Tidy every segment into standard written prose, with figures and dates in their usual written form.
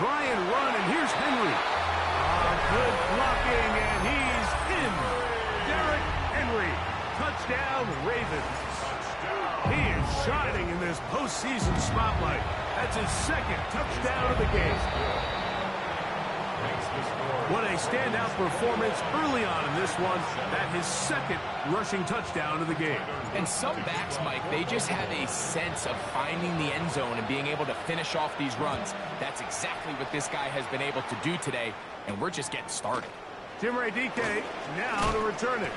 try and run, and here's Henry. Good blocking, and he's in. Derrick Henry, touchdown Ravens. He is shining in this postseason spotlight. That's his second touchdown of the game. What a standout performance early on in this one. That his second rushing touchdown of the game. And some backs, Mike, they just have a sense of finding the end zone and being able to finish off these runs. That's exactly what this guy has been able to do today, and we're just getting started. Chimere Dike now to return it.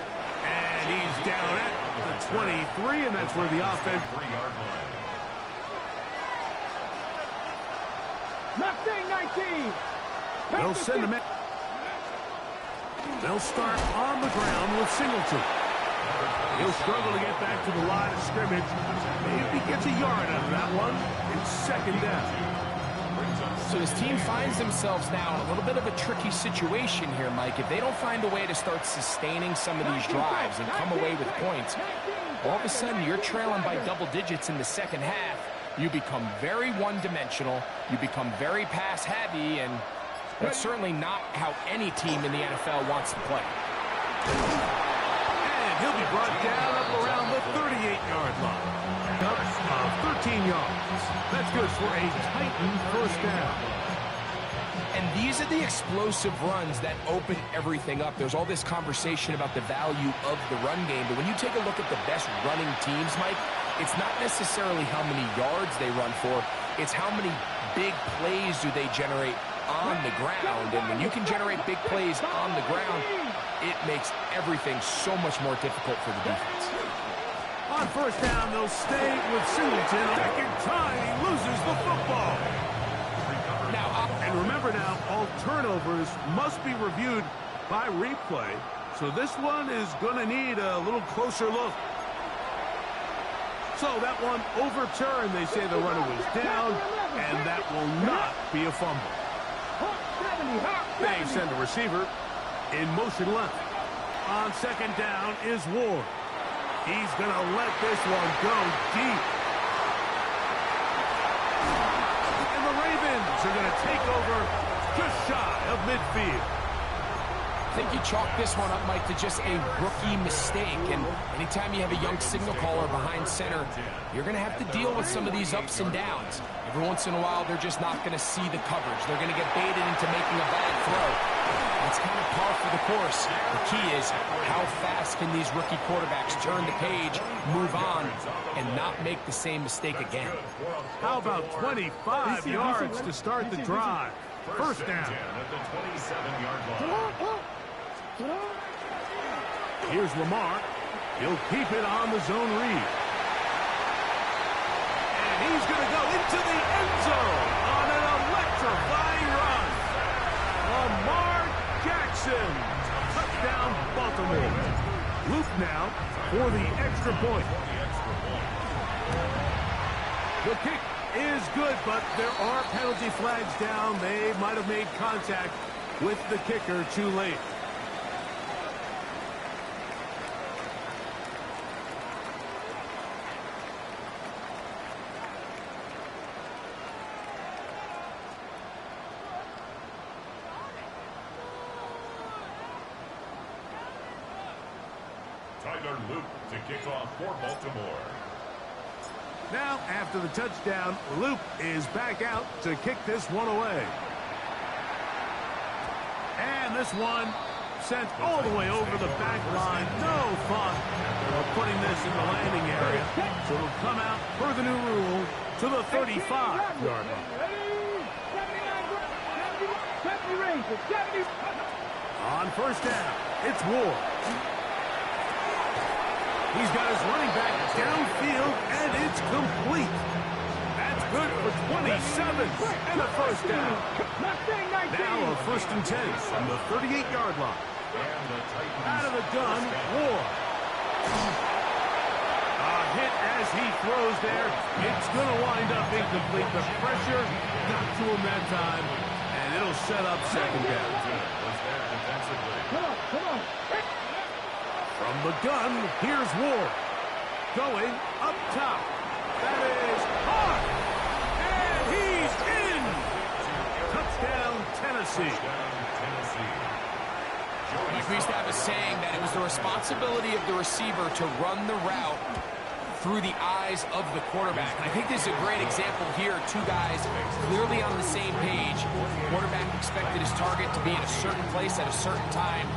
And he's down at the 23, and that's where the offense... Nothing 19. They'll send him in. They'll start on the ground with Singleton. He'll struggle to get back to the line of scrimmage. If he gets a yard out of that one, it's second down. So his team finds themselves now in a little bit of a tricky situation here, Mike. If they don't find a way to start sustaining some of these drives and come away with points, all of a sudden you're trailing by double digits in the second half. You become very one-dimensional. You become very pass-heavy, and that's certainly not how any team in the NFL wants to play. And he'll be brought down up around the 38-yard line. Up of 13 yards. That's good for a Titan first down. And these are the explosive runs that open everything up. There's all this conversation about the value of the run game, but when you take a look at the best running teams, Mike, it's not necessarily how many yards they run for, it's how many big plays do they generate on the ground. And when you can generate big plays on the ground, it makes everything so much more difficult for the defense. On first down, they'll stay with Singleton. Second time he loses the football. And remember now, all turnovers must be reviewed by replay. So this one is going to need a little closer look. So that one overturned. They say the runner was down, and that will not be a fumble. They send the receiver in motion left. On second down is Ward. He's going to let this one go deep. And the Ravens are going to take over just shy of midfield. I think you chalk this one up, Mike, to just a rookie mistake. And anytime you have a young signal caller behind center, you're going to have to deal with some of these ups and downs. Every once in a while, they're just not going to see the coverage. They're going to get baited into making a bad throw. That's kind of par for the course. The key is how fast can these rookie quarterbacks turn the page, move on, and not make the same mistake again. How about 25 yards to start the drive? First down. Here's Lamar. He'll keep it on the zone read. And he's going to go into the end zone on an electrifying run. Lamar Jackson. Touchdown, Baltimore. Luke now for the extra point. The kick is good, but there are penalty flags down. They might have made contact with the kicker too late. Tyler Luke to kick off for Baltimore. Now, after the touchdown, Luke is back out to kick this one away. And this one sent all the way over the back line. No fun of putting this in the landing area. So it'll come out per the new rule to the 35-yard line. On first down, it's Ward. He's got his running back downfield, and it's complete. That's good for 27 and a first down. Now a first and 10 from the 38-yard line. Out of the gun, Ward. A hit as he throws there. It's going to wind up incomplete. The pressure got to him that time, and it'll set up second down. Come on. From the gun, here's Ward. Going up top. That is hard. And he's in. Tennessee. Like we used to have a saying that it was the responsibility of the receiver to run the route through the eyes of the quarterback. And I think this is a great example here. Two guys clearly on the same page. Quarterback expected his target to be in a certain place at a certain time.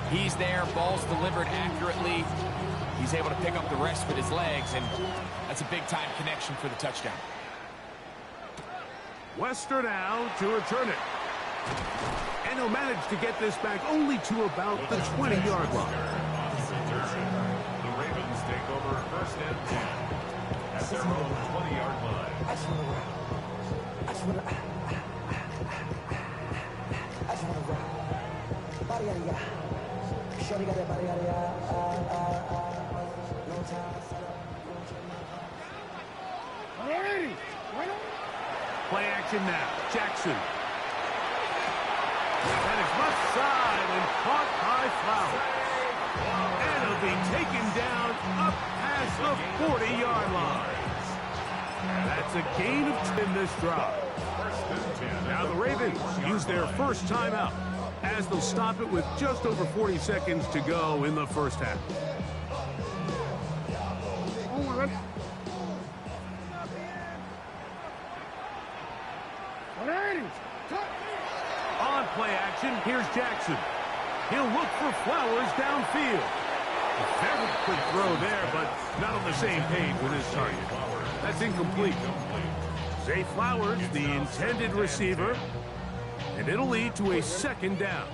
He's there, ball's delivered accurately. He's able to pick up the rest with his legs, and that's a big-time connection for the touchdown. Wester now to return it. And he'll manage to get this back only to about the 20-yard line. The Ravens take over first and 10 at their own 20-yard line. Play action now. Jackson. And it's left side and caught by Flowers. And it'll be taken down up past the 40-yard line. That's a gain of 10 this drive. Now the Ravens use their first timeout as they'll stop it with just over 40 seconds to go in the first half. On play action, here's Jackson. He'll look for Flowers downfield. A very quick throw there, but not on the same page with his target. That's incomplete. Zay Flowers, the intended receiver, and it'll lead to a second down.